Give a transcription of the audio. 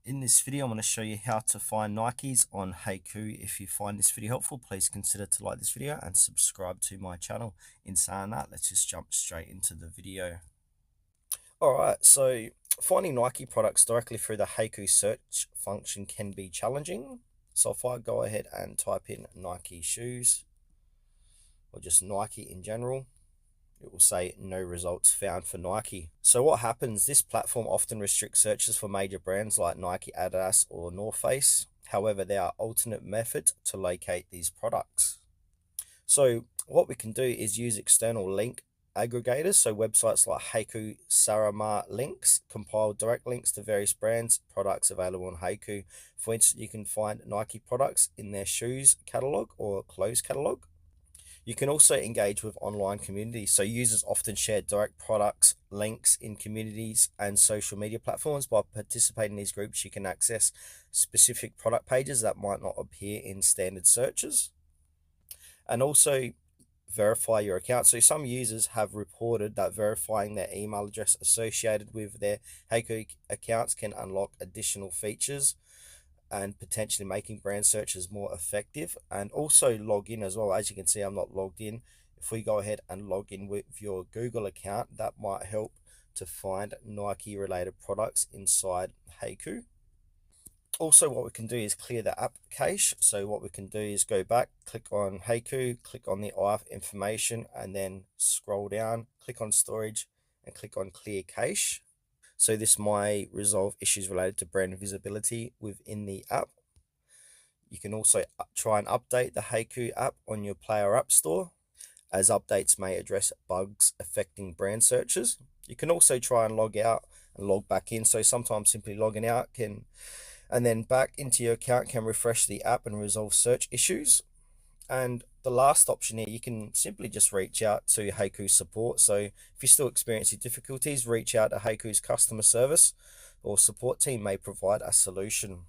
In this video, I'm going to show you how to find Nikes on Hacoo. If you find this video helpful, please consider to like this video and subscribe to my channel. In saying that, let's just jump straight into the video. Alright, so finding Nike products directly through the Hacoo search function can be challenging. So if I go ahead and type in Nike shoes, or just Nike in general, it will say no results found for Nike. So what happens, this platform often restricts searches for major brands like Nike, Adidas or North Face. However, there are alternate methods to locate these products. So what we can do is use external link aggregators. So websites like Hacoo, Saramar links compile direct links to various brands, products available on Hacoo. For instance, you can find Nike products in their shoes catalog or clothes catalog. You can also engage with online communities. So users often share direct products, links in communities and social media platforms. By participating in these groups, you can access specific product pages that might not appear in standard searches. And also verify your account. So some users have reported that verifying their email address associated with their Hacoo accounts can unlock additional features and potentially making brand searches more effective. And also log in as well. As you can see, I'm not logged in. If we go ahead and log in with your Google account, that might help to find Nike related products inside Hacoo. Also, what we can do is clear the app cache. So what we can do is go back, click on Hacoo, click on the IF information, and then scroll down, click on storage, and click on clear cache. So this might resolve issues related to brand visibility within the app. You can also try and update the Hacoo app on your Player App Store, as updates may address bugs affecting brand searches. You can also try and log out and log back in. So sometimes simply logging out and then back into your account can refresh the app and resolve search issues. And the last option here, you can simply just reach out to Hacoo support. So if you're still experiencing difficulties, reach out to Hacoo's customer service or support team may provide a solution.